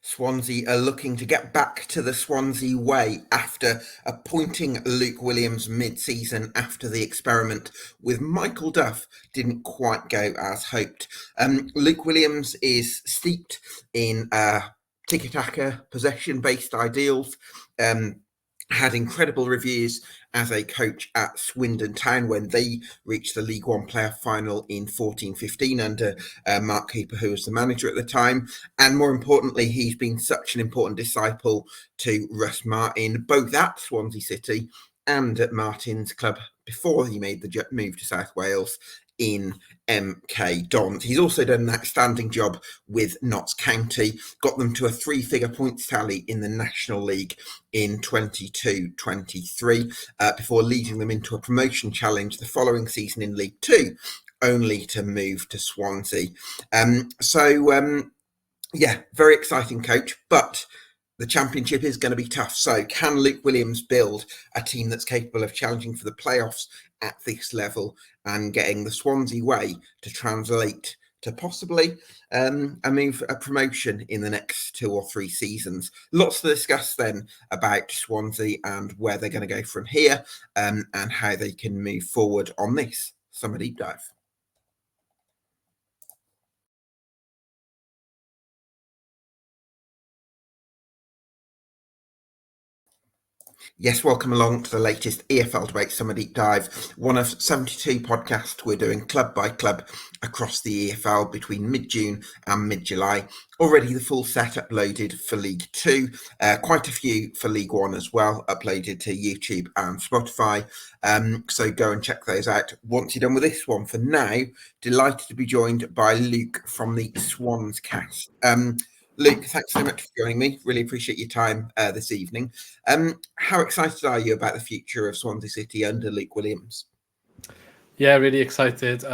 Swansea are looking to get back to the Swansea way after appointing Luke Williams mid-season after the experiment with Michael Duff didn't quite go as hoped. Luke Williams is steeped in tiki-taka possession-based ideals. Had incredible reviews as a coach at Swindon Town when they reached the League One playoff final in 14-15 under Mark Cooper, who was the manager at the time. And more importantly, he's been such an important disciple to Russ Martin, both at Swansea City and at Martin's club before he made the move to South Wales in MK Dons. He's also done an outstanding job with Notts County, got them to a 3-figure points tally in the National League in 22-23, before leading them into a promotion challenge the following season in League Two, only to move to Swansea. Yeah, very exciting coach, but the Championship is going to be tough. So can Luke Williams build a team that's capable of challenging for the playoffs at this level and getting the Swansea way to translate to possibly a promotion in the next 2 or 3 seasons? Lots to discuss then about Swansea and where they're going to go from here, and how they can move forward on this Summer Deep Dive. Yes, welcome along to the latest EFL Debate Summer Deep Dive, one of 72 podcasts we're doing club by club across the EFL between mid-June and mid-July. Already the full set uploaded for League Two, quite a few for League One as well, uploaded to YouTube and Spotify. So go and check those out once you're done with this one. For now, delighted to be joined by Luke from the SwansCast. Luke, thanks so much for joining me. Really appreciate your time this evening. How excited are you about the future of Swansea City under Luke Williams? Yeah, really excited.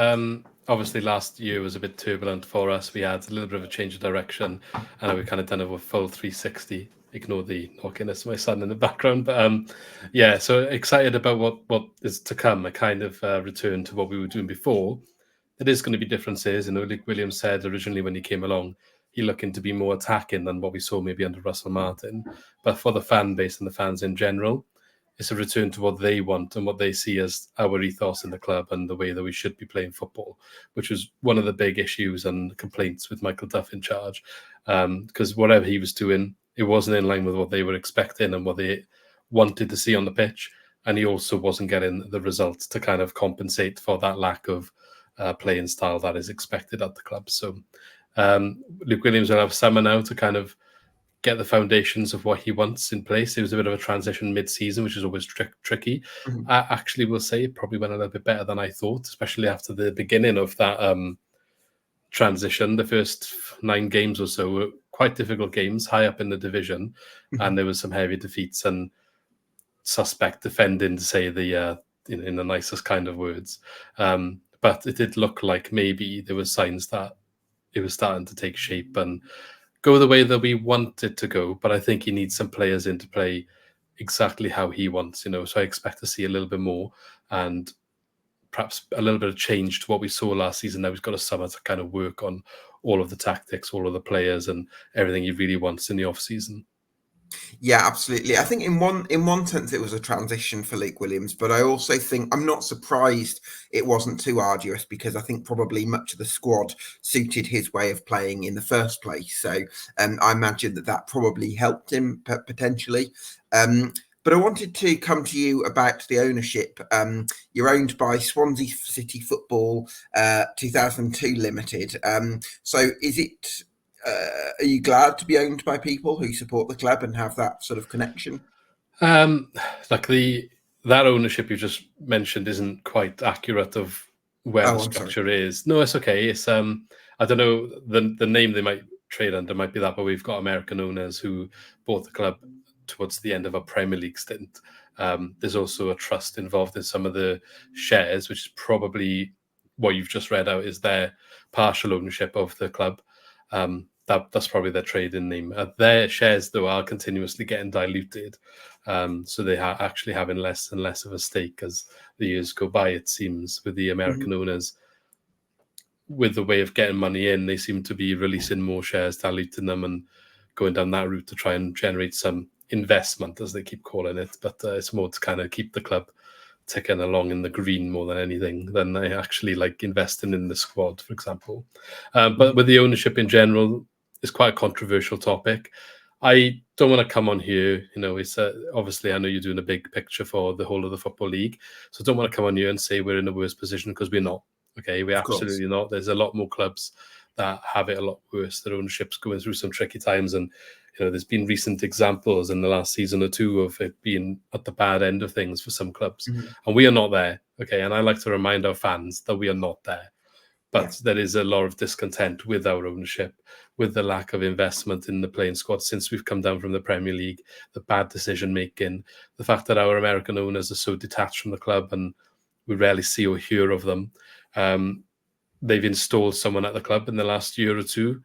Obviously, last year was a bit turbulent for us. We had a little bit of a change of direction, and we've kind of done a full 360. Ignore the knockiness of my son in the background. But yeah, so excited about what is to come, a kind of return to what we were doing before. There is going to be differences. Luke Williams said originally when he came along, he looking to be more attacking than what we saw maybe under Russell Martin. But for the fan base and the fans in general, it's a return to what they want and what they see as our ethos in the club and the way that we should be playing football, which was one of the big issues and complaints with Michael Duff in charge. Because whatever he was doing, it wasn't in line with what they were expecting and what they wanted to see on the pitch. And he also wasn't getting the results to kind of compensate for that lack of playing style that is expected at the club. So Luke Williams will have summer now to kind of get the foundations of what he wants in place. It was a bit of a transition mid-season, which is always tricky. Mm-hmm. I actually will say it probably went a little bit better than I thought, especially after the beginning of that transition. The first 9 games or so were quite difficult games, high up in the division, and there was some heavy defeats and suspect defending, to say the in the nicest kind of words. But it did look like maybe there were signs that it was starting to take shape and go the way that we want it to go. But I think he needs some players in to play exactly how he wants, So I expect to see a little bit more and perhaps a little bit of change to what we saw last season. Now he's got a summer to kind of work on all of the tactics, all of the players and everything he really wants in the off-season. Yeah, absolutely. I think in one sense it was a transition for Luke Williams, but I also think I'm not surprised it wasn't too arduous, because I think probably much of the squad suited his way of playing in the first place. So I imagine that probably helped him potentially. But I wanted to come to you about the ownership. You're owned by Swansea City Football 2002 Limited. So is it... are you glad to be owned by people who support the club and have that sort of connection? Like that ownership you just mentioned isn't quite accurate of where the structure is. No, it's okay. It's I don't know, the name they might trade under might be that, but we've got American owners who bought the club towards the end of a Premier League stint. There's also a trust involved in some of the shares, which is probably what you've just read out is their partial ownership of the club. That's probably their trading name. Their shares, though, are continuously getting diluted. So they are actually having less and less of a stake as the years go by, it seems, with the American owners. With the way of getting money in, they seem to be releasing more shares, diluting them and going down that route to try and generate some investment, as they keep calling it. But it's more to kind of keep the club ticking along in the green more than anything, than they actually like investing in the squad, for example. But with the ownership in general, it's quite a controversial topic. I don't want to come on here, it's obviously, I know you're doing a big picture for the whole of the Football League, so I don't want to come on here and say we're in a worse position, because we're not. Okay, we're absolutely not. There's a lot more clubs that have it a lot worse. Their ownership's going through some tricky times, and there's been recent examples in the last season or two of it being at the bad end of things for some clubs, and we are not there. Okay, and I like to remind our fans that we are not there. But there is a lot of discontent with our ownership, with the lack of investment in the playing squad since we've come down from the Premier League, the bad decision making, the fact that our American owners are so detached from the club and we rarely see or hear of them. They've installed someone at the club in the last year or two,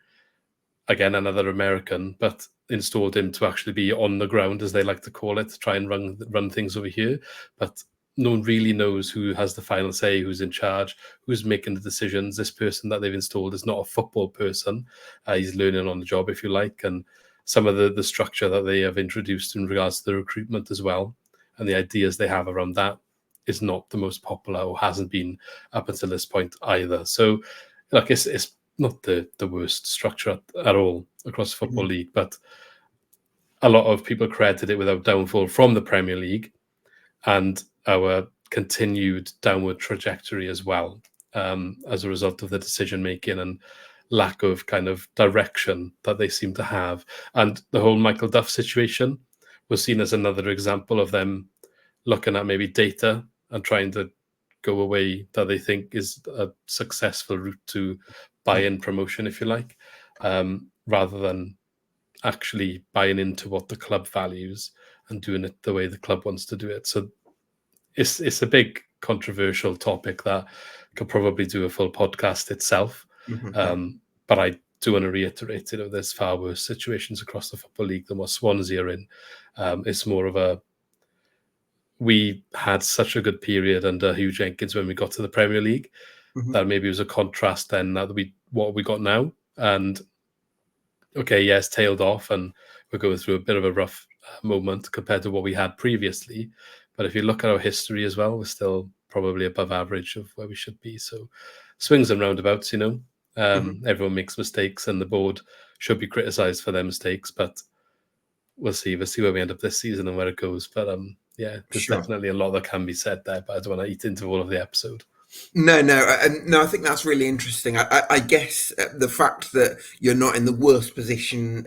again, another American, but installed him to actually be on the ground, as they like to call it, to try and run things over here. But no one really knows who has the final say, who's in charge, who's making the decisions. This person that they've installed is not a football person. He's learning on the job, if you like. And some of the structure that they have introduced in regards to the recruitment as well, and the ideas they have around that, is not the most popular, or hasn't been up until this point either. So, like, it's not the worst structure at all across the Football League, but a lot of people credit it with our downfall from the Premier League and our continued downward trajectory as well, as a result of the decision making and lack of kind of direction that they seem to have. And the whole Michael Duff situation was seen as another example of them looking at maybe data and trying to go away that they think is a successful route to buy-in promotion, if you like, rather than actually buying into what the club values and doing it the way the club wants to do it. So it's a big controversial topic that could probably do a full podcast itself. But I do want to reiterate, there's far worse situations across the Football League than what Swansea are in. It's more of we had such a good period under Hugh Jenkins when we got to the Premier League, that maybe it was a contrast then that what we got now. And okay, yes, tailed off, and we're going through a bit of a rough moment compared to what we had previously. But if you look at our history as well, we're still probably above average of where we should be. So swings and roundabouts, everyone makes mistakes, and the board should be criticised for their mistakes. But we'll see. We'll see where we end up this season and where it goes. But there's definitely a lot that can be said there, but I don't want to eat into all of the episode. No. I think that's really interesting. I guess the fact that you're not in the worst position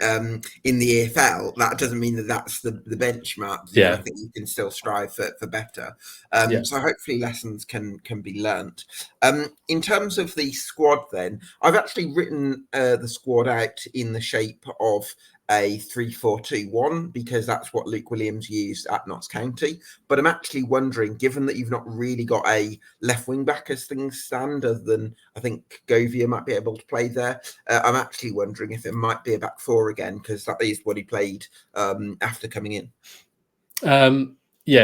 in the EFL, that doesn't mean that that's the benchmark. I think you can still strive for better. So hopefully lessons can be learnt. In terms of the squad, then I've actually written the squad out in the shape of a 3-4-2-1 because that's what Luke Williams used at Notts County. But I'm actually wondering, given that you've not really got a left wing back as things stand, other than I think Govia might be able to play there, I'm actually wondering if it might be a back four again, because that is what he played after coming in.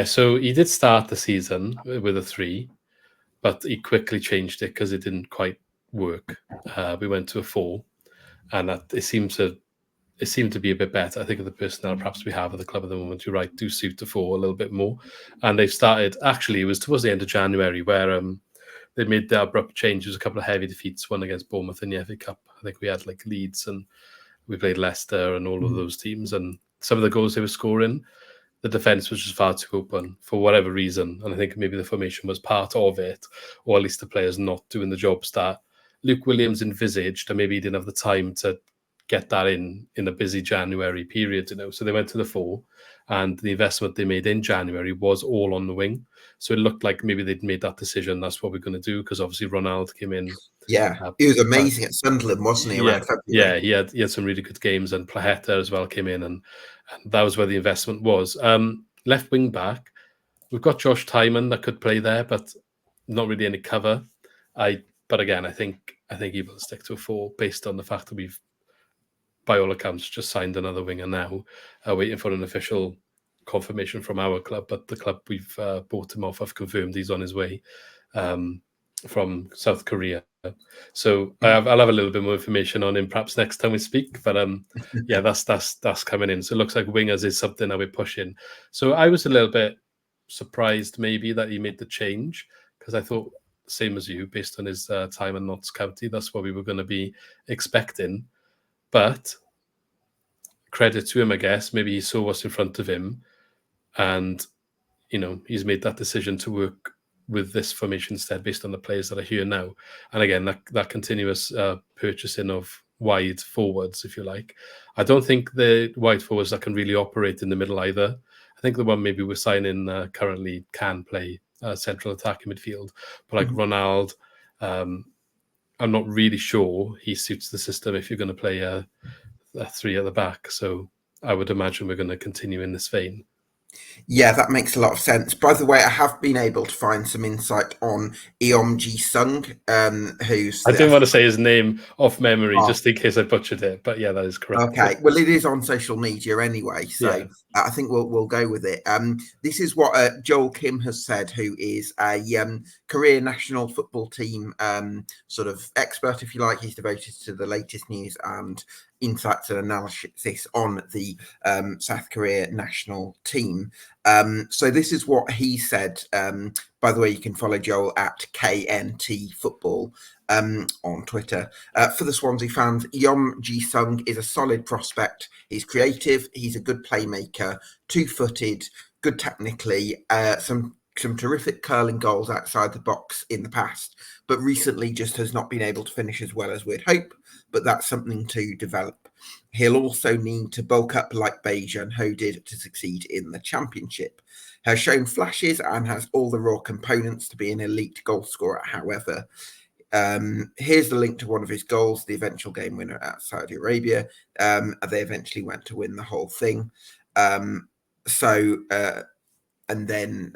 So he did start the season with a 3, but he quickly changed it because it didn't quite work. We went to a 4, and it seemed to be a bit better. I think the personnel perhaps we have at the club at the moment, you're right, do suit the 4 a little bit more. And they've started, actually, it was towards the end of January where they made the abrupt change. There was a couple of heavy defeats, one against Bournemouth in the FA Cup. I think we had like Leeds, and we played Leicester and all of those teams. And some of the goals they were scoring, the defence was just far too open for whatever reason. And I think maybe the formation was part of it, or at least the players not doing the jobs that Luke Williams envisaged, and maybe he didn't have the time to get that in a busy January period, So they went to the 4, and the investment they made in January was all on the wing. So it looked like maybe they'd made that decision. That's what we're going to do, because obviously Ronaldo came in. Yeah, he was amazing at Sunderland, wasn't he? Around February? Yeah, he had some really good games, and Plaheta as well came in, and that was where the investment was. Left wing back, we've got Josh Tyman that could play there, but not really any cover. But again, I think he will stick to a 4 based on the fact that we've, by all accounts, just signed another winger now, waiting for an official confirmation from our club. But the club we've bought him off have confirmed he's on his way. from South Korea. So I'll have a little bit more information on him perhaps next time we speak. But yeah, that's coming in. So it looks like wingers is something that we're pushing. So I was a little bit surprised maybe that he made the change, because I thought, same as you, based on his time in Notts County, that's what we were going to be expecting. But credit to him, I guess. Maybe he saw what's in front of him, and he's made that decision to work with this formation instead, based on the players that are here now. And again, that continuous purchasing of wide forwards, if you like. I don't think the wide forwards that can really operate in the middle either. I think the one maybe we're signing currently can play central attacking midfield, but like Ronald, I'm not really sure he suits the system if you're going to play a three at the back. So I would imagine we're going to continue in this vein. Yeah, that makes a lot of sense. By the way, I have been able to find some insight on Ji-sung, who's... I didn't want to say his name off memory, just in case I butchered it. But yeah, that is correct. Okay, well, it is on social media anyway, so I think we'll go with it. This is what Joel Kim has said, who is a Korea national football team sort of expert, if you like. He's devoted to the latest news and insights and analysis on the South Korea national team. So this is what he said. By the way, you can follow Joel at KNT Football on Twitter. For the Swansea fans, Ji-sung is a solid prospect. He's creative. He's a good playmaker, two-footed, good technically, some terrific curling goals outside the box in the past, but recently just has not been able to finish as well as we'd hope, but that's something to develop. He'll also need to bulk up like Bajan Ho did to succeed in the Championship. Has shown flashes and has all the raw components to be an elite goal scorer, however. Here's the link to one of his goals, the eventual game winner at Saudi Arabia. They eventually went to win the whole thing. And then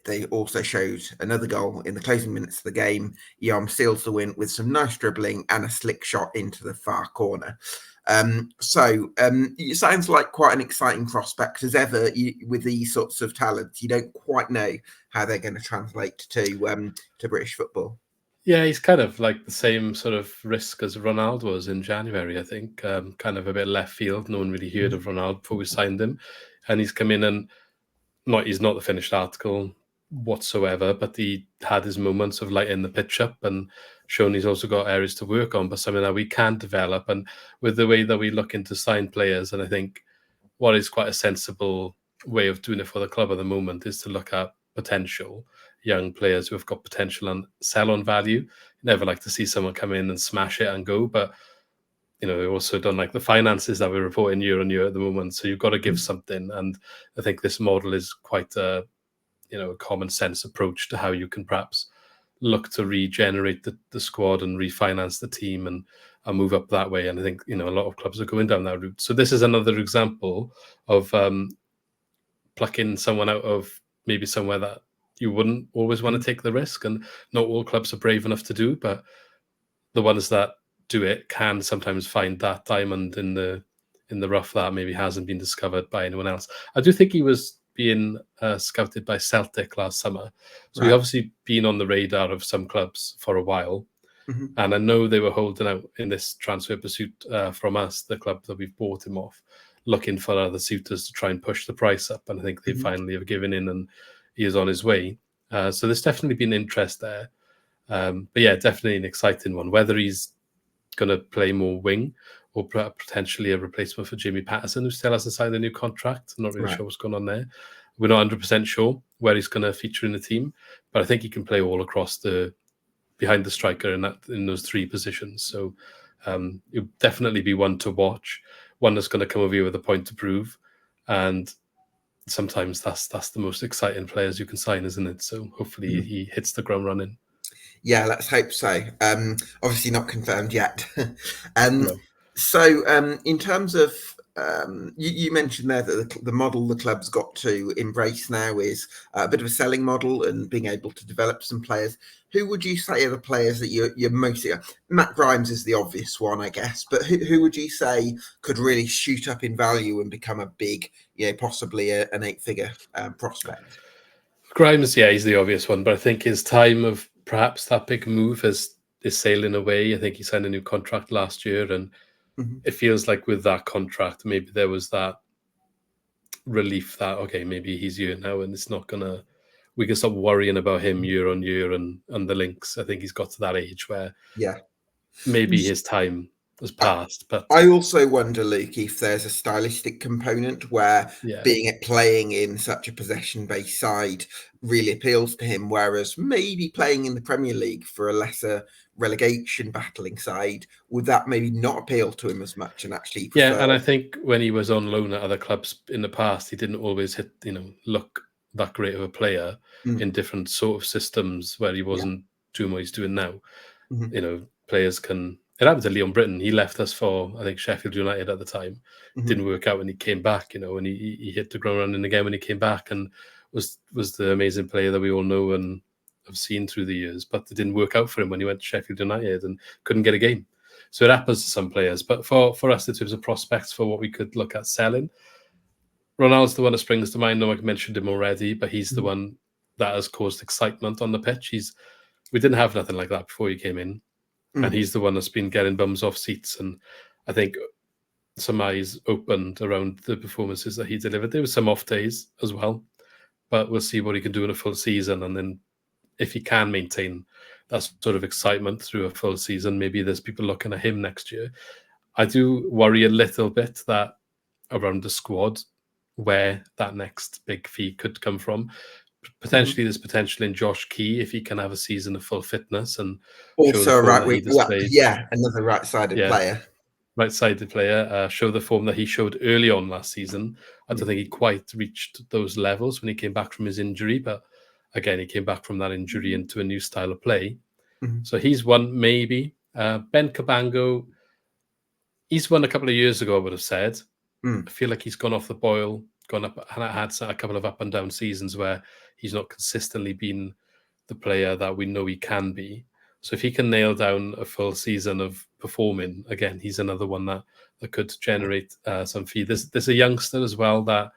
they also showed another goal in the closing minutes of the game. Yom seals the win with some nice dribbling and a slick shot into the far corner. It sounds like quite an exciting prospect. As ever, with these sorts of talents, you don't quite know how they're going to translate to British football. Yeah, he's kind of like the same sort of risk as Ronaldo was in January, I think. Kind of a bit left field. No one really heard of Ronaldo before we signed him. And he's come in and he's not the finished article whatsoever, but he had his moments of lighting the pitch up and shown he's also got areas to work on, but something that we can develop. And with the way that we look into sign players, and I think what is quite a sensible way of doing it for the club at the moment is to look at potential young players who have got potential and sell on value. You never like to see someone come in and smash it and go, but we also don't like the finances that we're reporting year on year at the moment. So you've got to give something. And I think this model is quite a common sense approach to how you can perhaps look to regenerate the squad and refinance the team and move up that way. And I think, a lot of clubs are going down that route. So this is another example of plucking someone out of maybe somewhere that you wouldn't always want to take the risk. And not all clubs are brave enough to do, but the ones that do it can sometimes find that diamond in the rough that maybe hasn't been discovered by anyone else. I do think he was being scouted by Celtic last summer. So He obviously been on the radar of some clubs for a while. And I know they were holding out in this transfer pursuit from us, the club that we've bought him off, looking for other suitors to try and push the price up. And I think they finally have given in and he is on his way. So there's definitely been interest there. But yeah, definitely an exciting one. Whether he's going to play more wing or potentially a replacement for Jimmy Patterson, who still hasn't signed a new contract. I'm not really sure what's going on there. We're not 100% sure where he's going to feature in the team, but I think he can play all across behind the striker in those three positions. So it'll definitely be one to watch, one that's going to come over here with a point to prove. And sometimes that's the most exciting players you can sign, isn't it? So hopefully he hits the ground running. Yeah, let's hope so. Obviously not confirmed yet. No. So in terms of, you mentioned there that the model the club's got to embrace now is a bit of a selling model and being able to develop some players. Who would you say are the players that you're most... Matt Grimes is the obvious one, I guess, but who would you say could really shoot up in value and become a big, possibly an 8-figure prospect? Grimes, yeah, he's the obvious one, but I think his time of perhaps that big move is sailing away. I think he signed a new contract last year, and Mhm. it feels like with that contract, maybe there was that relief that okay, maybe he's here now, and it's not gonna. We can stop worrying about him year on year and the links. I think he's got to that age where Yeah. maybe his time has I, passed. But I also wonder, Luke, if there's a stylistic component where yeah, being it playing in such a possession-based side really appeals to him, whereas maybe playing in the Premier League for a lesser relegation battling side, would that maybe not appeal to him as much and actually yeah, prefer? and I think when he was on loan at other clubs in the past, he didn't always hit, look that great of a player in Mm, different sort of systems where he yeah. wasn't doing what he's doing now. Hmm. Players can. It happened to Leon Britton. He left us for, I think, Sheffield United at the time. Hmm. Didn't work out when he came back, and he hit the ground running again when he came back and was the amazing player that we all know and have seen through the years. But it didn't work out for him when he went to Sheffield United and couldn't get a game. So it happens to some players. But for us, in terms of prospects for what we could look at selling, Ronaldo's the one that springs to mind. No, I mentioned him already, but he's the Hmm. one that has caused excitement on the pitch. We didn't have nothing like that before he came in, and Mm. he's the one that's been getting bums off seats. And I think some eyes opened around the performances that he delivered. There were some off days as well, but we'll see what he can do in a full season. And then if he can maintain that sort of excitement through a full season, maybe there's people looking at him next year. I do worry a little bit that around the squad where that next big fee could come from. Hmm. Potentially, there's potential in Josh Key if he can have a season of full fitness and show the Also, a form right that he wing. Well, displayed. yeah, another right-sided Yeah, player. right-sided player, show the form that he showed early on last season. I don't Mm. think he quite reached those levels when he came back from his injury, but again, he came back from that injury into a new style of play. Mhm. So he's one maybe. Ben Cabango, he's one a couple of years ago, I would have said. I Mm. feel like he's gone off the boil, gone up, and had a couple of up and down seasons where he's not consistently been the player that we know he can be. So if he can nail down a full season of performing, again, he's another one that could generate some fee. There's a youngster as well that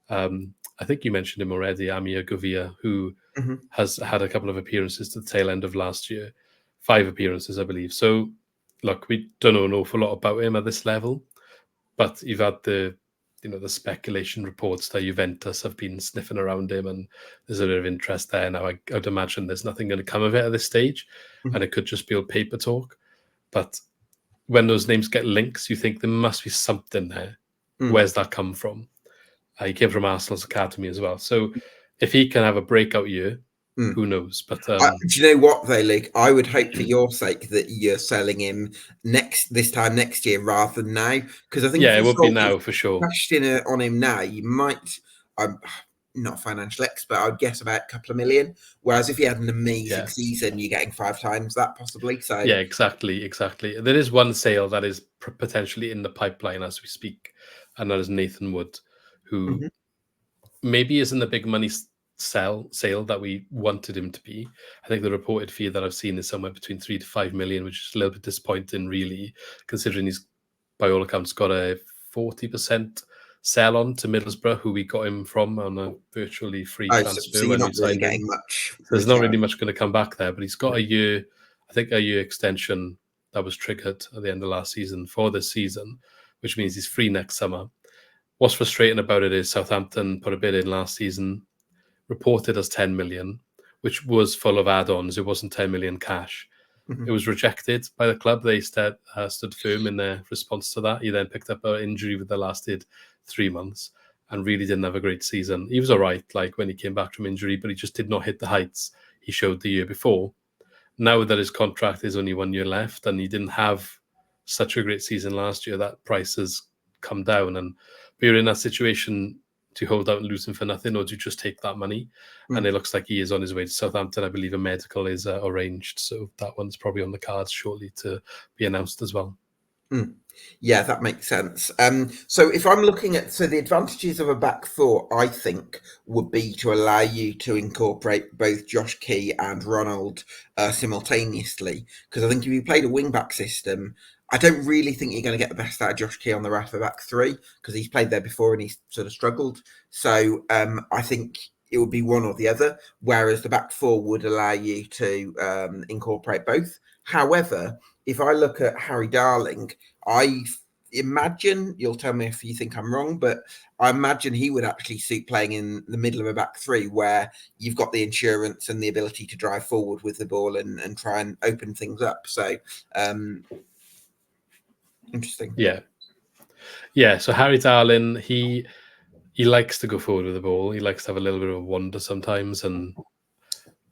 I think you mentioned him already, Amir Govia, who Mhm. has had a couple of appearances to the tail end of last year, 5 appearances, I believe. So look, we don't know an awful lot about him at this level, but you've had the speculation reports that Juventus have been sniffing around him, and there's a bit of interest there. Now, I'd imagine there's nothing going to come of it at this stage, and Mhm. it could just be all paper talk. But when those names get links, you think there must be something there. Mm. Where's that come from? He came from Arsenal's academy as well. So if he can have a breakout year, Mm. who knows? But Do you know what though, Luke? I would hope for your sake that you're selling him this time next year rather than now, because I think if yeah, it you won't be sold now for sure. cashed in on him now, you might. I'm not a financial expert. I would guess about a couple of million. Whereas if you had an amazing Yeah. season, you're getting 5 times that possibly. So, Yeah, exactly. There is one sale that is potentially in the pipeline as we speak, and that is Nathan Wood, who mhm. maybe isn't the big money sale that we wanted him to be. I think the reported fee that I've seen is somewhere between 3 to 5 million, which is a little bit disappointing, really, considering he's by all accounts got a 40% sell on to Middlesbrough, who we got him from on a virtually free Oh, so transfer you're when not we really signed him. getting much So there's not return. really much going to come back there, but he's got a year, I think a year extension that was triggered at the end of last season for this season, which means he's free next summer. What's frustrating about it is Southampton put a bid in last season, reported as 10 million, which was full of add-ons. It wasn't 10 million cash. It Mhm. was rejected by the club. They stood firm in their response to that. He then picked up an injury that lasted 3 months and really didn't have a great season. He was all right, like when he came back from injury, but he just did not hit the heights he showed the year before. Now that his contract is only 1 year left and he didn't have such a great season last year, that price has come down. And we're in that situation to hold out and lose him for nothing, or to just take that money. And Mm. it looks like he is on his way to Southampton. I believe a medical is arranged. So that one's probably on the cards shortly to be announced as well. Mm. Yeah, that makes sense. So if I'm looking at the advantages of a back four, I think would be to allow you to incorporate both Josh Key and Ronald simultaneously. Because I think if you played a wing back system, I don't really think you're going to get the best out of Josh Key on the right for back three because he's played there before and he's sort of struggled. So I think it would be one or the other, whereas the back four would allow you to incorporate both. However, if I look at Harry Darling, I imagine, you'll tell me if you think I'm wrong, but I imagine he would actually suit playing in the middle of a back three where you've got the insurance and the ability to drive forward with the ball and try and open things up. So, interesting. Yeah. So Harry Darling, he likes to go forward with the ball. He likes to have a little bit of a wander sometimes and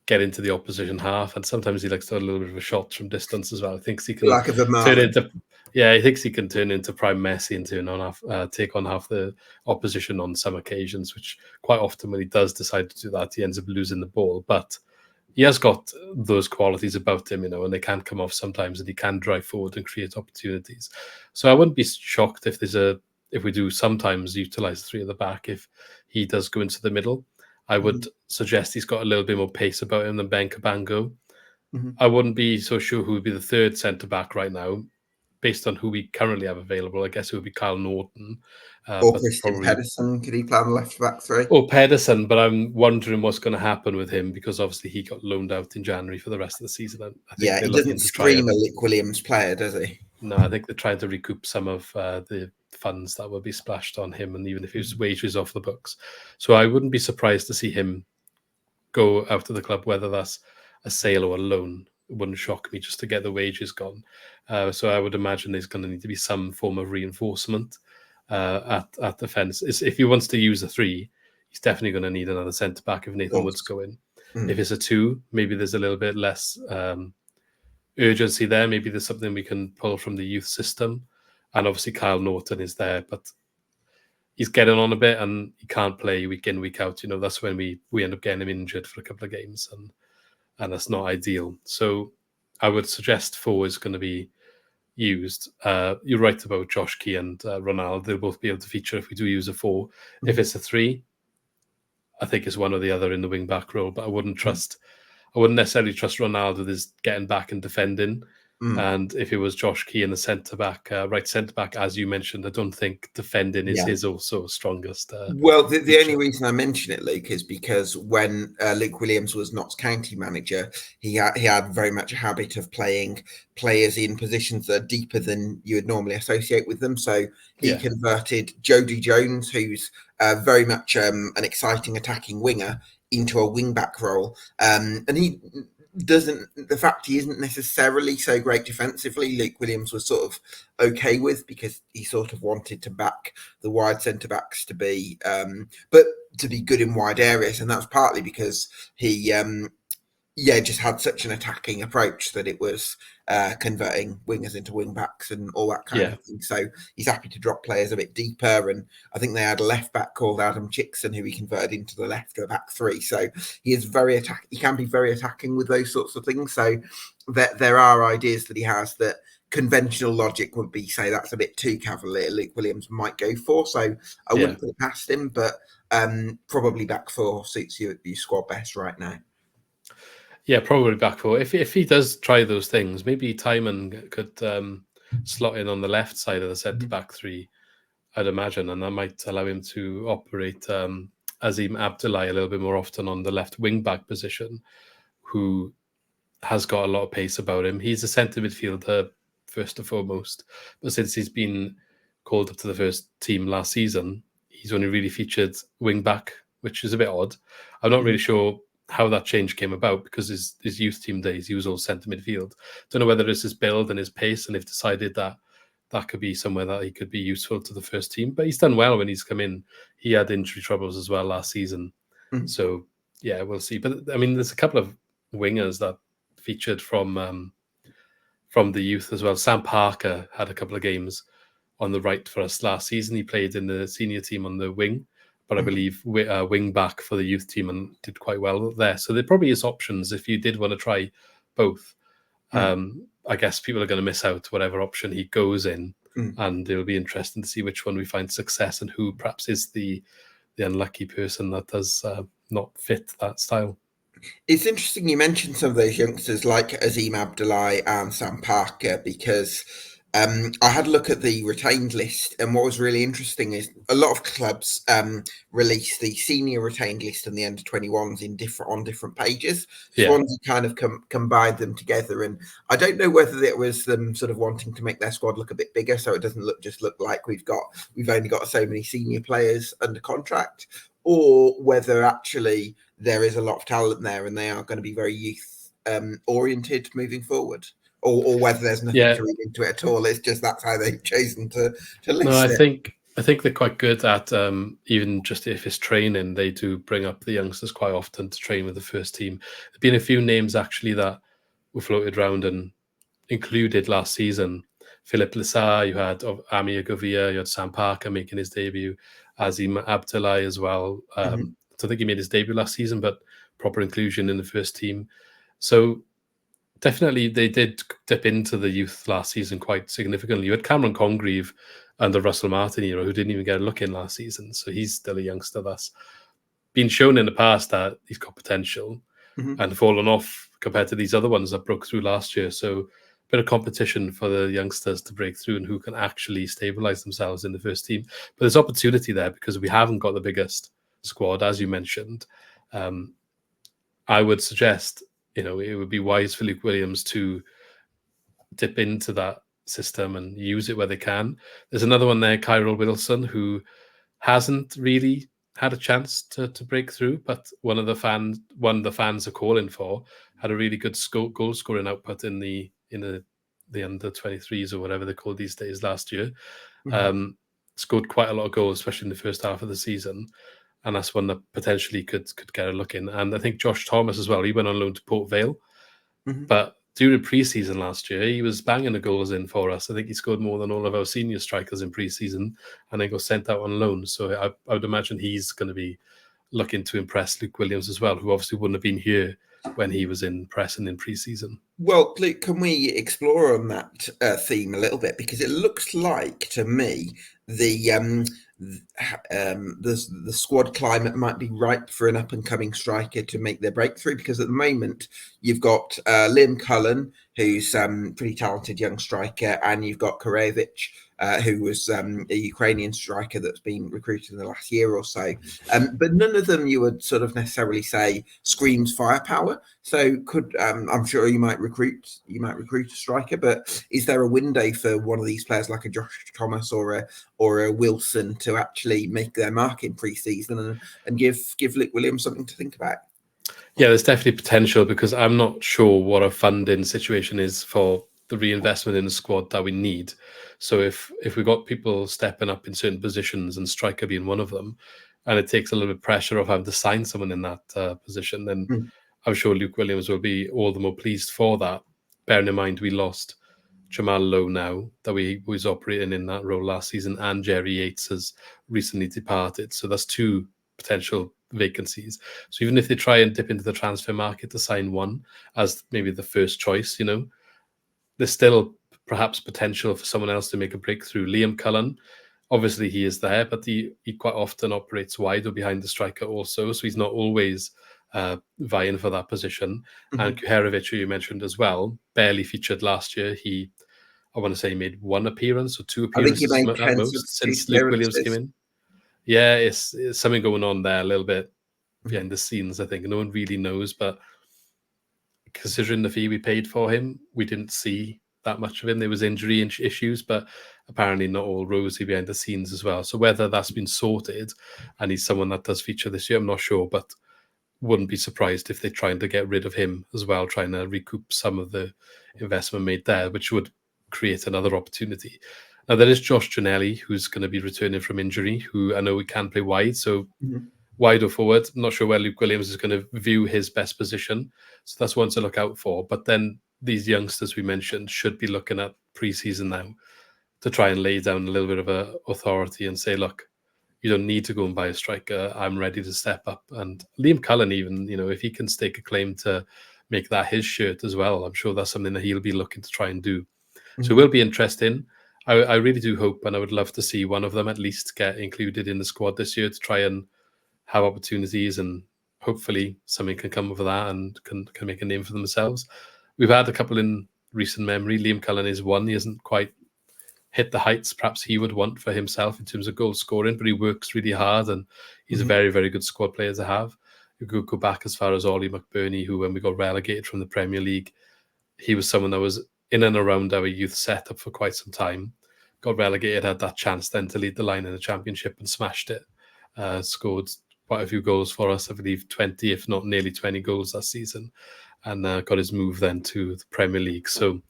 get into the opposition half, and sometimes he likes to have a little bit of a shot from distance as well. He thinks he can Like a turn Vermaelen. into, he thinks he can turn into prime Messi and take on half the opposition on some occasions, which quite often when he does decide to do that, he ends up losing the ball. But he has got those qualities about him, and they can come off sometimes, and he can drive forward and create opportunities. So I wouldn't be shocked if we do sometimes utilize three at the back if he does go into the middle. I would suggest he's got a little bit more pace about him than Ben Cabango. I wouldn't be so sure who would be the third centre back right now, based on who we currently have available. I guess it would be Kyle Norton, Or but Christian probably Pedersen, could he play on the left back three? or Pedersen. But I'm wondering what's going to happen with him because obviously he got loaned out in January for the rest of the season. I think Yeah, they're he looking doesn't to try scream and a Luke Williams player, does he? no, I think they're trying to recoup some of the funds that will be splashed on him, and even if his wages off the books. So I wouldn't be surprised to see him go out of the club, whether that's a sale or a loan. It wouldn't shock me just to get the wages gone. So I would imagine there's going to need to be some form of reinforcement at defence. If he wants to use a three, he's definitely going to need another centre back if Nathan Wood's going. If it's a two, maybe there's a little bit less urgency there. Maybe there's something we can pull from the youth system. And obviously Kyle Norton is there, but he's getting on a bit and he can't play week in, week out. That's when we end up getting him injured for a couple of games, and that's not ideal. So I would suggest four is going to be used. You're right about Josh Key and Ronaldo. They'll both be able to feature if we do use a four. If it's a three, I think it's one or the other in the wing back role, but I wouldn't necessarily trust Ronaldo with his getting back and defending. And if it was Josh Key in the centre back, right centre back, as you mentioned, I don't think defending is his also strongest. Well, the only reason I mention it, Luke, is because when Luke Williams was Notts County manager, he had very much a habit of playing players in positions that are deeper than you would normally associate with them. So he converted Jody Jones, who's very much an exciting attacking winger, into a wing back role, and he the fact he isn't necessarily so great defensively, Luke Williams was sort of okay with, because he sort of wanted to back the wide centre backs to be but to be good in wide areas, and that's partly because he just had such an attacking approach that it was converting wingers into wing backs and all that kind of thing. So he's happy to drop players a bit deeper. And I think they had a left back called Adam Chickson who he converted into the left of a back three. So he is he can be very attacking with those sorts of things. So there are ideas that he has that conventional logic would be say that's a bit too cavalier. Luke Williams might go for. So I wouldn't put it past him, but probably back four suits your squad best right now. Yeah, probably back four. If he does try those things, maybe Timon could slot in on the left side of the centre back three, I'd imagine, and that might allow him to operate Azim Abdullahi a little bit more often on the left wing back position, who has got a lot of pace about him. He's a centre midfielder first and foremost, but since he's been called up to the first team last season, he's only really featured wing back, which is a bit odd. I'm not really sure how that change came about, because his youth team days, he was all centre midfield. Don't know whether it's his build and his pace, and they've decided that could be somewhere that he could be useful to the first team. But he's done well when he's come in. He had injury troubles as well last season. So, yeah, we'll see. But, I mean, there's a couple of wingers that featured from the youth as well. Sam Parker had a couple of games on the right for us last season. He played in the senior team on the wing, but I believe wing back for the youth team, and did quite well there. So there probably is options if you did want to try both. I guess people are going to miss out whatever option he goes in, and it'll be interesting to see which one we find success and who perhaps is the unlucky person that does not fit that style. It's interesting you mentioned some of those youngsters like Azim Abdullahi and Sam Parker, because I had a look at the retained list, and what was really interesting is a lot of clubs release the senior retained list and the under 21s in different pages. Yeah. Swansea kind of combined them together, and I don't know whether it was them sort of wanting to make their squad look a bit bigger, so it doesn't look like we've only got so many senior players under contract, or whether actually there is a lot of talent there and they are going to be very youth oriented moving forward. Or whether there's nothing Yeah. to read into it at all. It's just that's how they've chosen to list No, I it. think they're quite good at even just if it's training, they do bring up the youngsters quite often to train with the first team. There've been a few names actually that were floated around and included last season. Philip Lissar, you had Amir Govia, you had Sam Parker making his debut, Azim Abdullahi as well. I don't think he made his debut last season, but proper inclusion in the first team. So definitely they did dip into the youth last season quite significantly. You had Cameron Congreve and the Russell Martin era who didn't even get a look in last season. So he's still a youngster that's been shown in the past that he's got potential and fallen off compared to these other ones that broke through last year. So a bit of competition for the youngsters to break through and who can actually stabilize themselves in the first team. But there's opportunity there because we haven't got the biggest squad, as you mentioned. I would suggest, it would be wise for Luke Williams to dip into that system and use it where they can. There's another one there, Kyril Wilson, who hasn't really had a chance to break through, but one the fans are calling for, had a really good goal scoring output in the under 23s or whatever they're called these days last year. Scored quite a lot of goals, especially in the first half of the season. And that's one that potentially could get a look in. And I think Josh Thomas as well, he went on loan to Port Vale. But during pre-season last year, he was banging the goals in for us. I think he scored more than all of our senior strikers in pre-season and then got sent out on loan. So I would imagine he's going to be looking to impress Luke Williams as well, who obviously wouldn't have been here when he was in press and in pre-season. Well, Luke, can we explore on that theme a little bit? Because it looks like to me the squad climate might be ripe for an up and coming striker to make their breakthrough. Because at the moment you've got Liam Cullen, who's pretty talented young striker, and you've got Karevich, who was a Ukrainian striker that's been recruited in the last year or so. But none of them you would sort of necessarily say screams firepower. So I'm sure you might recruit a striker, but is there a window for one of these players like a Josh Thomas or a Wilson to actually make their mark in pre-season and give Luke Williams something to think about? Yeah, there's definitely potential because I'm not sure what our funding situation is for the reinvestment in the squad that we need. So if we got people stepping up in certain positions and striker being one of them, and it takes a little bit of pressure of having to sign someone in that position, then I'm sure Luke Williams will be all the more pleased for that. Bearing in mind we lost Jamal Lowe now, that we was operating in that role last season, and Jerry Yates has recently departed. So that's two potential vacancies. So even if they try and dip into the transfer market to sign one as maybe the first choice, there's still perhaps potential for someone else to make a breakthrough. Liam Cullen, obviously he is there, but he quite often operates wide or behind the striker also, so he's not always vying for that position. And Kuherovic, who you mentioned as well, barely featured last year. I want to say he made one appearance or two appearances I think he made at 10 most since Luke Williams came in. Yeah, it's something going on there a little bit behind the scenes, I think. No one really knows, but considering the fee we paid for him, we didn't see that much of him. There was injury issues, but apparently not all rosy behind the scenes as well. So whether that's been sorted and he's someone that does feature this year, I'm not sure, but wouldn't be surprised if they're trying to get rid of him as well, trying to recoup some of the investment made there, which would create another opportunity. Now, there is Josh Gianelli, who's going to be returning from injury, who I know we can play wide, so wide or forward. I'm not sure where Luke Williams is going to view his best position, so that's one to look out for. But then these youngsters we mentioned should be looking at pre-season now to try and lay down a little bit of a authority and say, look, you don't need to go and buy a striker. I'm ready to step up. And Liam Cullen, even, if he can stake a claim to make that his shirt as well, I'm sure that's something that he'll be looking to try and do. So it will be interesting. I really do hope, and I would love to see one of them at least get included in the squad this year to try and have opportunities, and hopefully something can come of that and can make a name for themselves. We've had a couple in recent memory. Liam Cullen is one. He hasn't quite hit the heights perhaps he would want for himself in terms of goal scoring, but he works really hard and he's a very, very good squad player to have. You could go back as far as Ollie McBurney, who, when we got relegated from the Premier League, he was someone that was in and around our youth setup for quite some time. Got relegated, had that chance then to lead the line in the Championship and smashed it. Scored quite a few goals for us, I believe 20, if not nearly 20 goals that season, and got his move then to the Premier League. So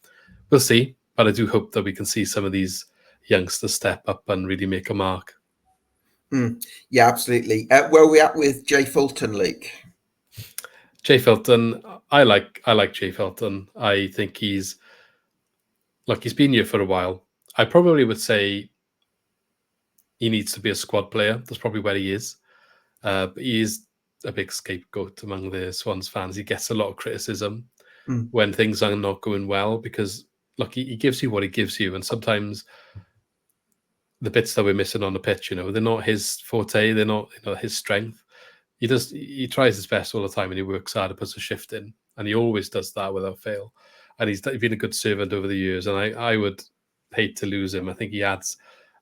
we'll see, but I do hope that we can see some of these youngsters step up and really make a mark. Yeah, absolutely. Where are we at with Jay Fulton, Luke? Jay Felton, I like Jay Felton. I think he's been here for a while. I probably would say he needs to be a squad player. That's probably where he is. But he is a big scapegoat among the Swans fans. He gets a lot of criticism when things are not going well because, look, he gives you what he gives you, and sometimes the bits that we're missing on the pitch, they're not his forte. They're not, his strength. He tries his best all the time, and he works hard and puts a shift in, and he always does that without fail. And he's been a good servant over the years, and I would hate to lose him. I think he adds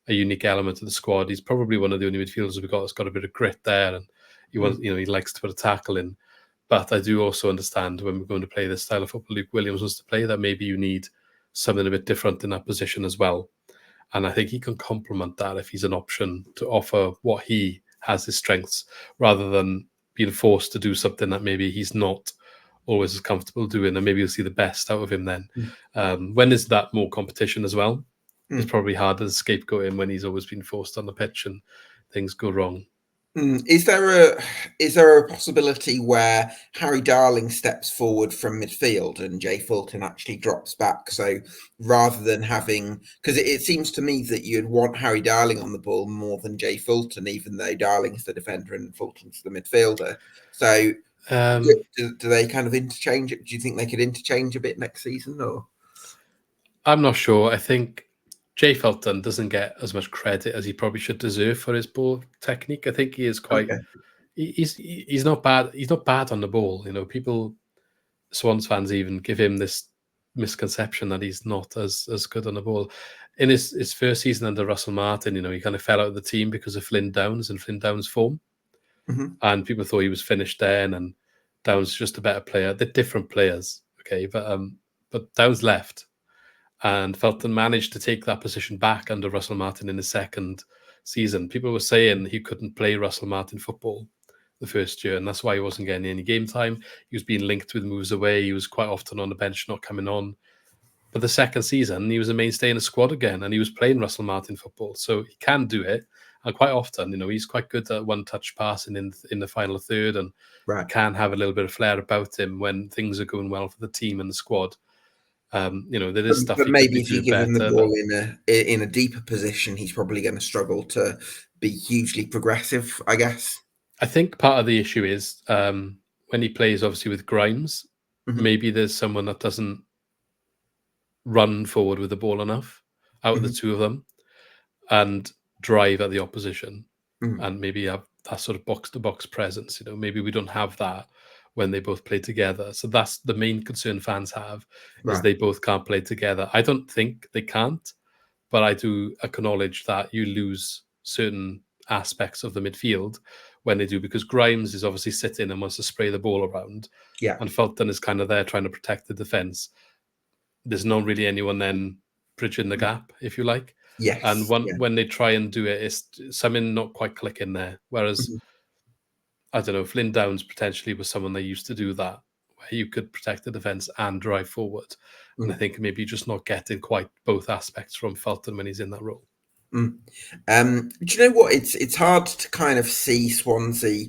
a unique element to the squad. He's probably one of the only midfielders we've got that's got a bit of grit there, and he likes to put a tackle in. But I do also understand when we're going to play this style of football Luke Williams wants to play, that maybe you need something a bit different in that position as well. And I think he can complement that if he's an option to offer what he has his strengths, rather than being forced to do something that maybe he's not always as comfortable doing, and maybe you'll see the best out of him then. When there's that more competition as well, it's probably harder to scapegoat him when he's always been forced on the pitch and things go wrong. Is there a possibility where Harry Darling steps forward from midfield and Jay Fulton actually drops back? So rather than having, because it seems to me that you'd want Harry Darling on the ball more than Jay Fulton, even though Darling's the defender and Fulton's the midfielder. So do they kind of interchange? Do you think they could interchange a bit next season? Or I'm not sure. I think Jay Felton doesn't get as much credit as he probably should deserve for his ball technique. I think he is quite. Okay. He's not bad. He's not bad on the ball. People, Swans fans, even give him this misconception that he's not as good on the ball. In his first season under Russell Martin, he kind of fell out of the team because of Flynn Downes and Flynn Downes' form, and people thought he was finished then. And Downes just a better player. They're different players, okay, but Downes left. And Felton managed to take that position back under Russell Martin in his second season. People were saying he couldn't play Russell Martin football the first year, and that's why he wasn't getting any game time. He was being linked with moves away. He was quite often on the bench, not coming on. But the second season, he was a mainstay in the squad again, and he was playing Russell Martin football. So he can do it. And quite often, he's quite good at one-touch passing in the final third, and can have a little bit of flair about him when things are going well for the team and the squad. There is stuff. But maybe if you give him the ball in a deeper position, he's probably going to struggle to be hugely progressive, I guess. I think part of the issue is when he plays, obviously, with Grimes, maybe there's someone that doesn't run forward with the ball enough out of the two of them and drive at the opposition and maybe have that sort of box-to-box presence. Maybe we don't have that when they both play together. So that's the main concern fans have, is they both can't play together. I don't think they can't, but I do acknowledge that you lose certain aspects of the midfield when they do, because Grimes is obviously sitting and wants to spray the ball around. Yeah. And Felton is kind of there trying to protect the defence. There's not really anyone then bridging the gap, if you like. Yes. And when they try and do it, it's something not quite clicking there. Whereas, I don't know, Flynn Downes potentially was someone they used to do that, where you could protect the defence and drive forward. And I think maybe just not getting quite both aspects from Felton when he's in that role. Do you know what? It's hard to kind of see Swansea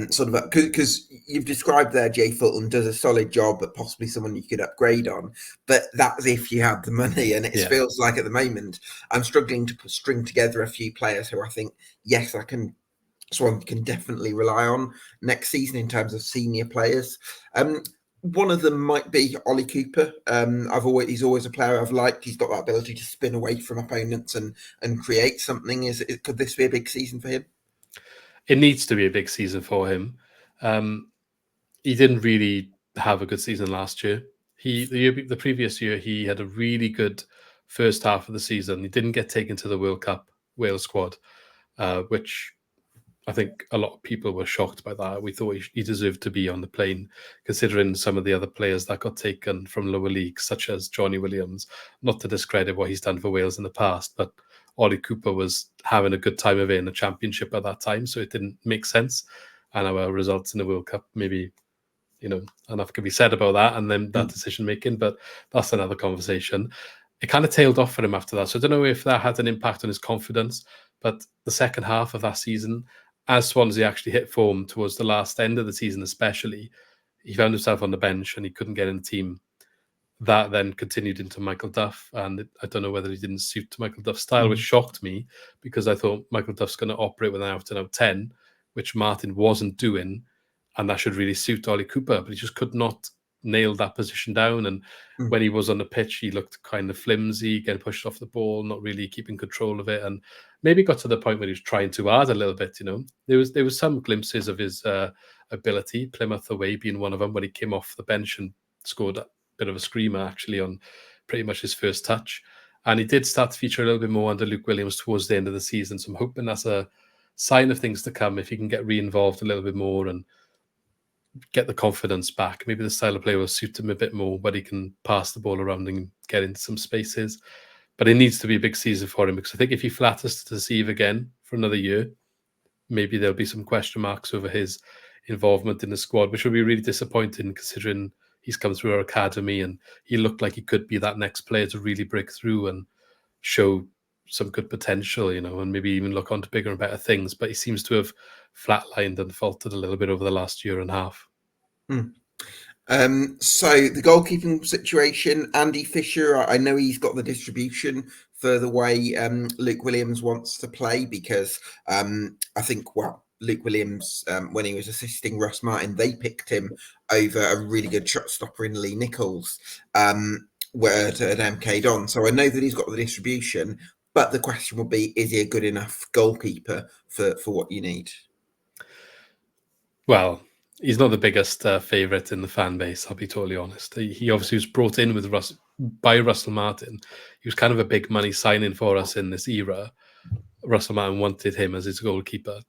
sort of, because you've described there Jay Fulton does a solid job, but possibly someone you could upgrade on. But that's if you had the money, and it feels like at the moment I'm struggling to string together a few players who I think, yes, Swan can definitely rely on next season in terms of senior players. One of them might be Ollie Cooper. He's always a player I've liked. He's got that ability to spin away from opponents and create something. Could this be a big season for him? It needs to be a big season for him. He didn't really have a good season last year. The previous year he had a really good first half of the season. He didn't get taken to the World Cup Wales squad, which I think a lot of people were shocked by that. We thought he deserved to be on the plane, considering some of the other players that got taken from lower leagues, such as Johnny Williams. Not to discredit what he's done for Wales in the past, but Ollie Cooper was having a good time of it in the Championship at that time, so it didn't make sense. And our results in the World Cup, maybe, enough can be said about that and then that decision making, but that's another conversation. It kind of tailed off for him after that. So I don't know if that had an impact on his confidence, but the second half of that season, as Swansea actually hit form towards the last end of the season especially, he found himself on the bench and he couldn't get in the team. That then continued into Michael Duff, and I don't know whether he didn't suit Michael Duff's style, which shocked me because I thought Michael Duff's going to operate with an out-and-out 10, which Martin wasn't doing, and that should really suit Ollie Cooper, but he just could not nail that position down. And when he was on the pitch, he looked kind of flimsy, getting pushed off the ball, not really keeping control of it, and maybe got to the point where he was trying too hard a little bit. There was some glimpses of his ability, Plymouth away being one of them, when he came off the bench and scored a bit of a screamer actually on pretty much his first touch. And he did start to feature a little bit more under Luke Williams towards the end of the season, so I'm hoping that's a sign of things to come if he can get re-involved a little bit more and get the confidence back. Maybe the style of play will suit him a bit more, where he can pass the ball around and get into some spaces. But it needs to be a big season for him, because I think if he flatters to deceive again for another year, maybe there'll be some question marks over his involvement in the squad, which will be really disappointing considering he's come through our academy and he looked like he could be that next player to really break through and show some good potential, and maybe even look on to bigger and better things. But he seems to have flatlined and faltered a little bit over the last year and a half. So the goalkeeping situation, Andy Fisher, I know he's got the distribution for the way Luke Williams wants to play, because I think, Luke Williams, when he was assisting Russ Martin, they picked him over a really good shot stopper in Lee Nichols, where at MK Don. So I know that he's got the distribution, but the question will be, is he a good enough goalkeeper for what you need? Well, he's not the biggest favourite in the fan base, I'll be totally honest. He obviously was brought in with by Russell Martin. He was kind of a big money signing for us in this era. Russell Martin wanted him as his goalkeeper,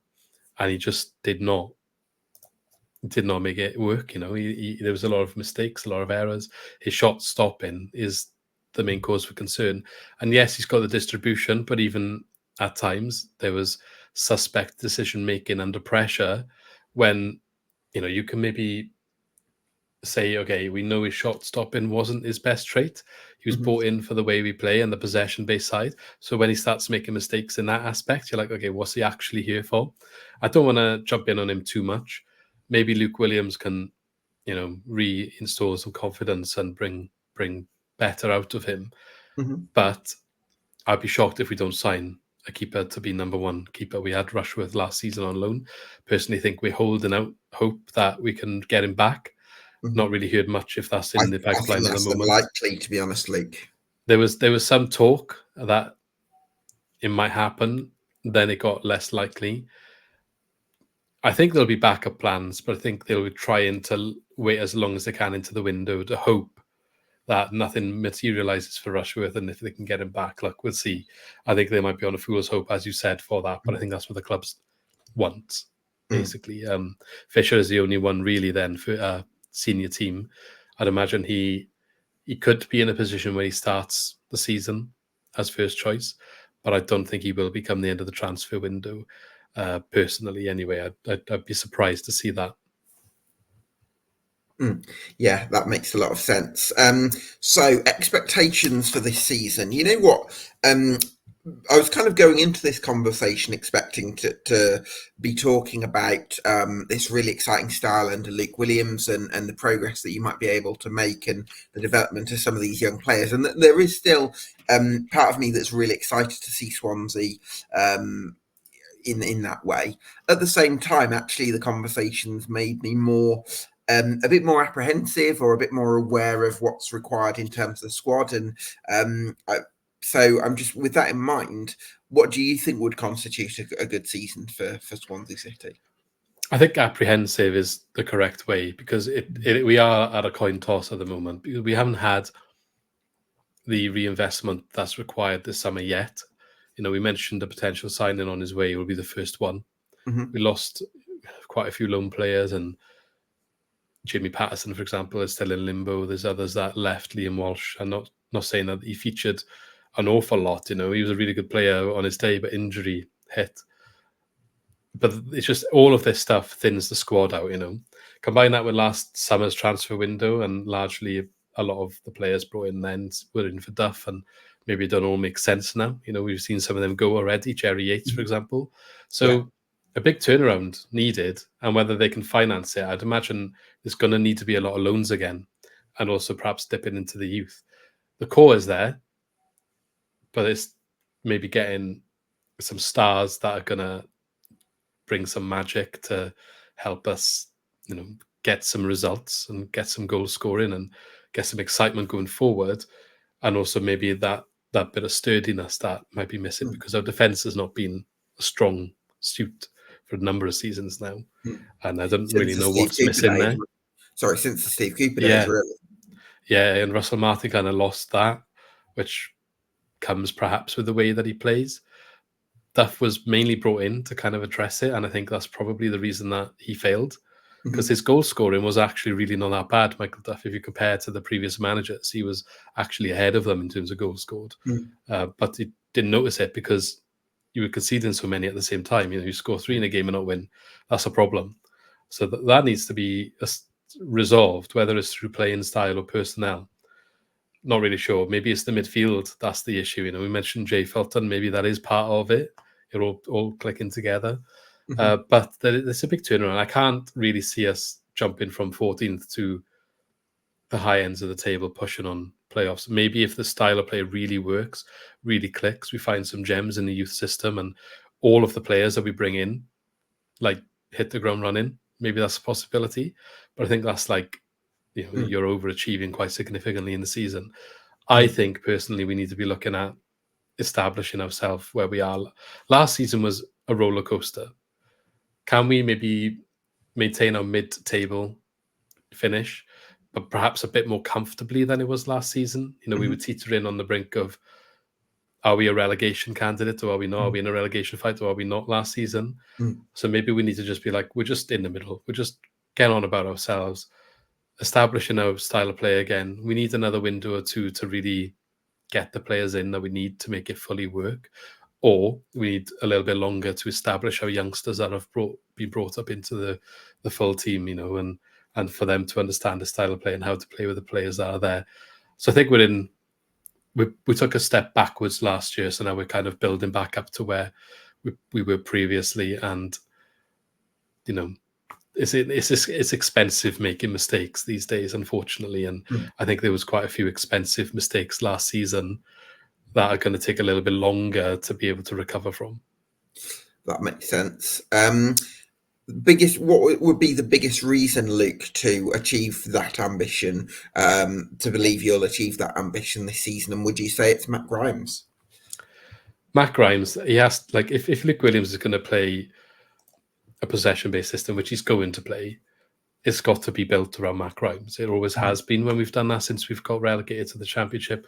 and he just did not make it work. There was a lot of mistakes, a lot of errors. His shot stopping is the main cause for concern. And yes, he's got the distribution, but even at times there was suspect decision making under pressure, when you can maybe say, okay, we know his shot stopping wasn't his best trait. He was brought in for the way we play and the possession-based side. So when he starts making mistakes in that aspect, you're like, okay, what's he actually here for? I don't want to jump in on him too much. Maybe Luke Williams can, reinstall some confidence and bring better out of him. But I'd be shocked if we don't sign a keeper to be number one keeper. We had Rushworth last season on loan. Personally, think we're holding out hope that we can get him back. Not really heard much if that's in the pipeline at the moment. Unlikely, to be honest, Luke. There was some talk that it might happen, then it got less likely. I think there'll be backup plans, but I think they'll try to wait as long as they can into the window to hope that nothing materializes for Rushworth, and if they can get him back, look, we'll see. I think they might be on a fool's hope, as you said, for that, but I think that's what the clubs want, basically. Fisher is the only one really then for a senior team. I'd imagine he could be in a position where he starts the season as first choice, but I don't think he will become the end of the transfer window, personally anyway. I'd be surprised to see that. Yeah, that makes a lot of sense. So expectations for this season. You know what? I was kind of going into this conversation expecting to be talking about this really exciting style under Luke Williams and the progress that you might be able to make and the development of some of these young players. And there is still part of me that's really excited to see Swansea in that way. At the same time, actually, the conversations made me a bit more apprehensive, or a bit more aware of what's required in terms of the squad. And so I'm just, with that in mind, what do you think would constitute a good season for Swansea City? I think apprehensive is the correct way, because we are at a coin toss at the moment. We haven't had the reinvestment that's required this summer yet. We mentioned the potential signing on his way will be the first one. We lost quite a few loan players, and Jamie Patterson, for example, is still in limbo. There's others that left. Liam Walsh. I'm not saying that he featured an awful lot. He was a really good player on his day, but injury hit. But it's just all of this stuff thins the squad out. Combine that with last summer's transfer window, and largely a lot of the players brought in then were in for Duff, and maybe it don't all make sense now. We've seen some of them go already. Jerry Yates, for example. So a big turnaround needed, and whether they can finance it, I'd imagine there's going to need to be a lot of loans again, and also perhaps dipping into the youth. The core is there, but it's maybe getting some stars that are going to bring some magic to help us, get some results and get some goal scoring and get some excitement going forward, and also maybe that bit of sturdiness that might be missing because our defence has not been a strong suit for a number of seasons now, and I don't really know what's missing there. Sorry, since the Steve Cooper days, really. Yeah, and Russell Martin kind of lost that, which comes perhaps with the way that he plays. Duff was mainly brought in to kind of address it, and I think that's probably the reason that he failed, because his goal scoring was actually really not that bad, Michael Duff. If you compare to the previous managers, he was actually ahead of them in terms of goals scored. But he didn't notice it because you were conceding so many at the same time. You score 3 in a game and not win. That's a problem. So that needs to be resolved, whether it's through playing style or personnel. Not really sure. Maybe it's the midfield that's the issue. We mentioned Jay Felton. Maybe that is part of it. You're all clicking together. But there's a big turnaround. I can't really see us jumping from 14th to the high ends of the table, pushing on playoffs. Maybe if the style of play really works, really clicks, we find some gems in the youth system, and all of the players that we bring in, hit the ground running. Maybe that's a possibility. But I think that's you're overachieving quite significantly in the season. I think personally we need to be looking at establishing ourselves where we are. Last season was a roller coaster. Can we maybe maintain our mid-table finish, but perhaps a bit more comfortably than it was last season? We were teetering on the brink of, are we a relegation candidate or are we not? Are we in a relegation fight or are we not last season? So maybe we need to just be we're just in the middle. We're just getting on about ourselves, establishing our style of play again. We need another window or two to really get the players in that we need to make it fully work, or we need a little bit longer to establish our youngsters that have been brought up into the full team, and for them to understand the style of play and how to play with the players that are there. So I think we took a step backwards last year, so now we're kind of building back up to where we were previously, and it's expensive making mistakes these days, unfortunately, and I think there was quite a few expensive mistakes last season that are going to take a little bit longer to be able to recover from. That makes sense. What would be the biggest reason, Luke, to achieve that ambition, to believe you'll achieve that ambition this season? And would you say it's Matt Grimes? Matt Grimes, he has, if Luke Williams is going to play a possession-based system, which he's going to play, it's got to be built around Matt Grimes. It always has been when we've done that since we've got relegated to the Championship.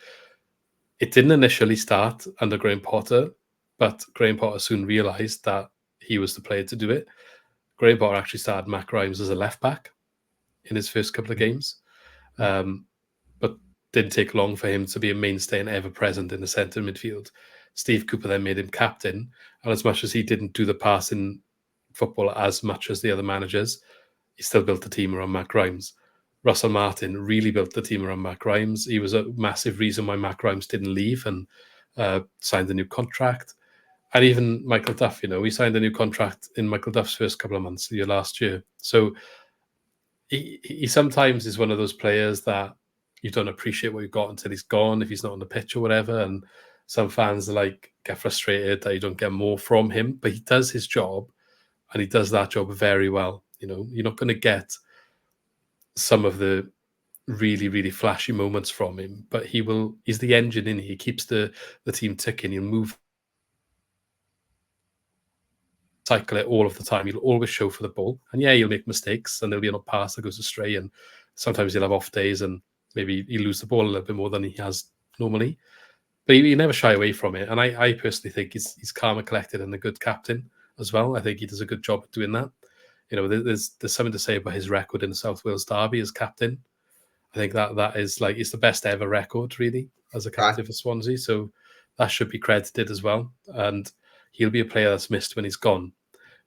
It didn't initially start under Graham Potter, but Graham Potter soon realised that he was the player to do it. Graham Potter actually started Matt Grimes as a left-back in his first couple of games, but didn't take long for him to be a mainstay and ever-present in the centre midfield. Steve Cooper then made him captain, and as much as he didn't do the passing football as much as the other managers, he still built the team around Matt Grimes. Russell Martin really built the team around Matt Grimes. He was a massive reason why Matt Grimes didn't leave and signed a new contract. And even Michael Duff, we signed a new contract in Michael Duff's first couple of months last year. So he sometimes is one of those players that you don't appreciate what you've got until he's gone, if he's not on the pitch or whatever. And some fans get frustrated that you don't get more from him, but he does his job. And he does that job very well. You're not going to get some of the really, really flashy moments from him, but he's the engine in. He keeps the team ticking. He'll move, cycle it all of the time. He'll always show for the ball. And yeah, he'll make mistakes and there'll be a pass that goes astray. And sometimes he'll have off days and maybe he'll lose the ball a little bit more than he has normally, but he never shy away from it. And I personally think he's calm and collected and a good captain as well. I think he does a good job at doing that. There's something to say about his record in the South Wales Derby as captain. I think that is like, it's the best ever record really as a captain for Swansea. So that should be credited as well. And he'll be a player that's missed when he's gone.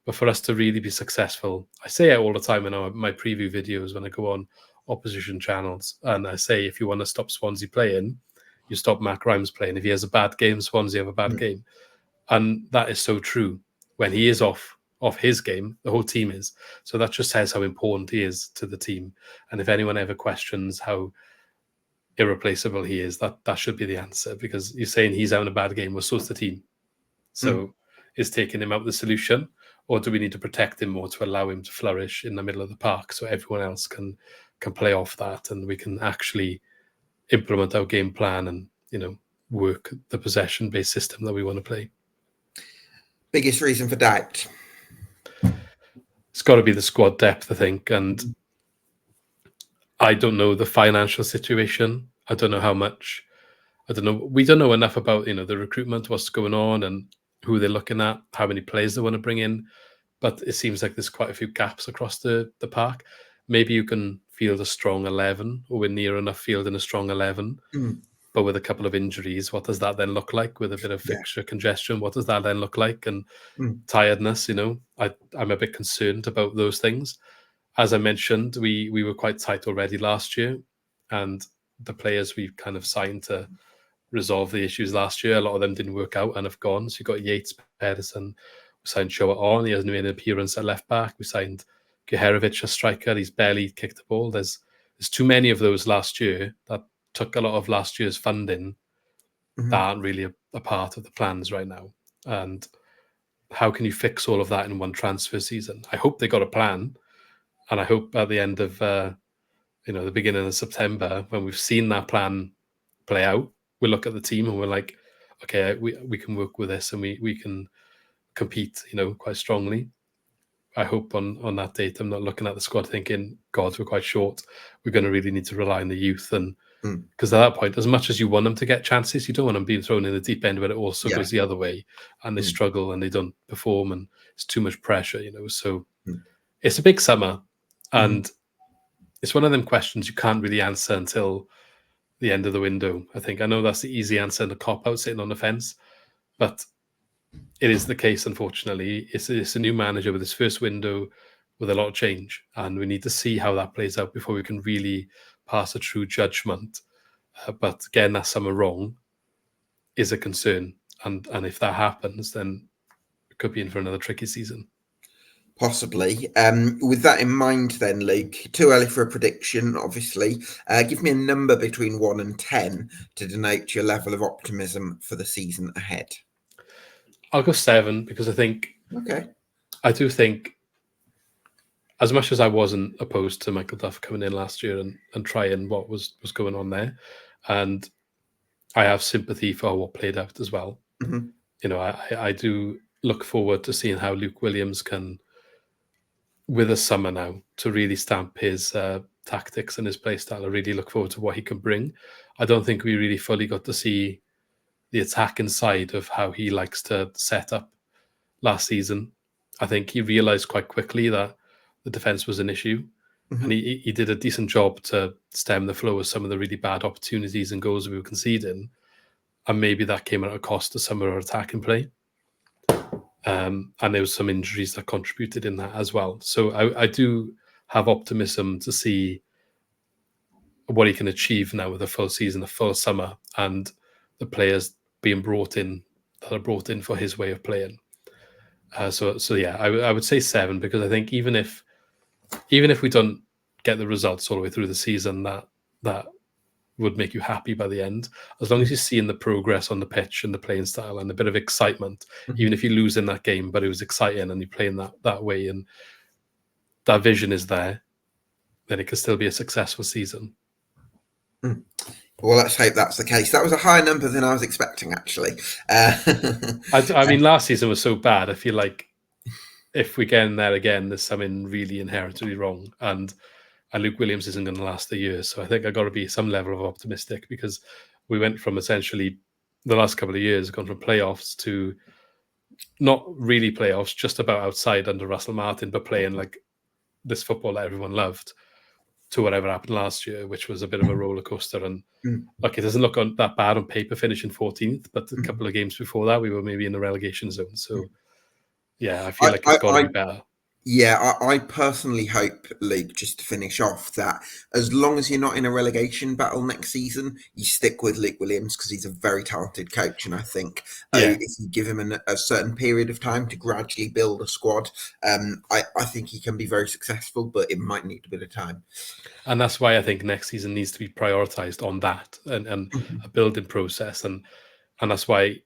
But for us to really be successful, I say it all the time in my preview videos when I go on opposition channels, and I say, if you want to stop Swansea playing, you stop Matt Grimes playing. If he has a bad game, Swansea have a bad game. And that is so true. When he is off his game, the whole team is. So that just says how important he is to the team. And if anyone ever questions how irreplaceable he is, that should be the answer, because you're saying he's having a bad game, well, so's the team. So is taking him out the solution, or do we need to protect him more to allow him to flourish in the middle of the park so everyone else can play off that, and we can actually implement our game plan and work the possession-based system that we want to play? Biggest reason for doubt? It's got to be the squad depth, I think, and I don't know the financial situation. I don't know how much. I don't know. We don't know enough about the recruitment, what's going on, and who they're looking at, how many players they want to bring in. But it seems like there's quite a few gaps across the park. Maybe you can field a strong 11, or we're near enough fielding a strong 11. But with a couple of injuries, what does that then look like? With a bit of fixture congestion, what does that then look like? And tiredness, I'm a bit concerned about those things. As I mentioned, we were quite tight already last year, and the players we've kind of signed to resolve the issues last year, a lot of them didn't work out and have gone. So you got Yates, Pedersen, we signed Shoa on. He hasn't made an appearance at left back. We signed Geherovic, a striker. He's barely kicked the ball. There's too many of those last year that took a lot of last year's funding that aren't really a part of the plans right now. And how can you fix all of that in one transfer season? I hope they got a plan, and I hope at the end of the beginning of September, when we've seen that plan play out, we look at the team and we're like, okay, we can work with this, and we can compete, quite strongly. I hope on that date I'm not looking at the squad thinking, God, we're quite short. We're going to really need to rely on the youth. And because at that point, as much as you want them to get chances, you don't want them being thrown in the deep end where it also goes the other way and they struggle and they don't perform and it's too much pressure, So it's a big summer, and it's one of them questions you can't really answer until the end of the window. I know that's the easy answer and a cop-out sitting on the fence, but it is the case, unfortunately. It's a new manager with his first window with a lot of change, and we need to see how that plays out before we can really pass a true judgment. But getting that summer wrong is a concern, and if that happens, then it could be in for another tricky season. Possibly. With that in mind then, Luke, too early for a prediction, obviously. Give me a number between 1 and 10 to denote your level of optimism for the season ahead. I'll go 7, because I do think, as much as I wasn't opposed to Michael Duff coming in last year and trying what was going on there, and I have sympathy for what played out as well. I do look forward to seeing how Luke Williams can, with a summer now, to really stamp his tactics and his play style. I really look forward to what he can bring. I don't think we really fully got to see the attacking side of how he likes to set up last season. I think he realised quite quickly that the defence was an issue, and he did a decent job to stem the flow of some of the really bad opportunities and goals we were conceding, and maybe that came at a cost to some of our attacking play. And there was some injuries that contributed in that as well. So I do have optimism to see what he can achieve now with a full season, a full summer, and the players being brought in that are brought in for his way of playing. So yeah, I would say 7, because I think even if we don't get the results all the way through the season, that would make you happy by the end. As long as you're seeing the progress on the pitch and the playing style and a bit of excitement, even if you lose in that game, but it was exciting and you're playing that way and that vision is there, then it could still be a successful season. Well, let's hope that's the case. That was a higher number than I was expecting, actually. I mean, last season was so bad. I feel like if we get in there again, there's something really inherently wrong. And Luke Williams isn't going to last a year. So I think I've got to be some level of optimistic, because we went from essentially the last couple of years, gone from playoffs to not really playoffs, just about outside under Russell Martin, but playing like this football that everyone loved, to whatever happened last year, which was a bit of a roller coaster. And like, it doesn't look that bad on paper finishing 14th, but a couple of games before that, we were maybe in the relegation zone. So yeah, I feel like it's got to be better. Yeah, I personally hope, Luke, just to finish off, that as long as you're not in a relegation battle next season, you stick with Luke Williams, because he's a very talented coach. And I think if you give him a certain period of time to gradually build a squad, I think he can be very successful, but it might need a bit of time. And that's why I think next season needs to be prioritised on that and a building process. And that's why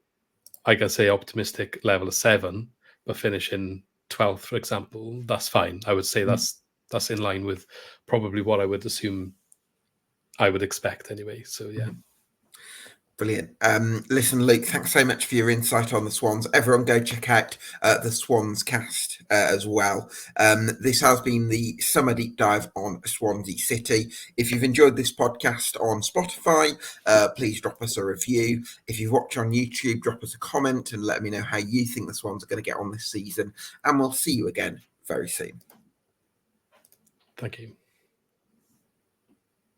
I can say optimistic level of 7, but finishing 12th, for example, that's fine. I would say that's in line with probably what I would assume I would expect anyway. So yeah. Brilliant. Listen, Luke, thanks so much for your insight on the Swans. Everyone go check out the SwansCast as well. This has been the summer deep dive on Swansea City. If you've enjoyed this podcast on Spotify, please drop us a review. If you've watched on YouTube, drop us a comment and let me know how you think the Swans are going to get on this season. And we'll see you again very soon. Thank you.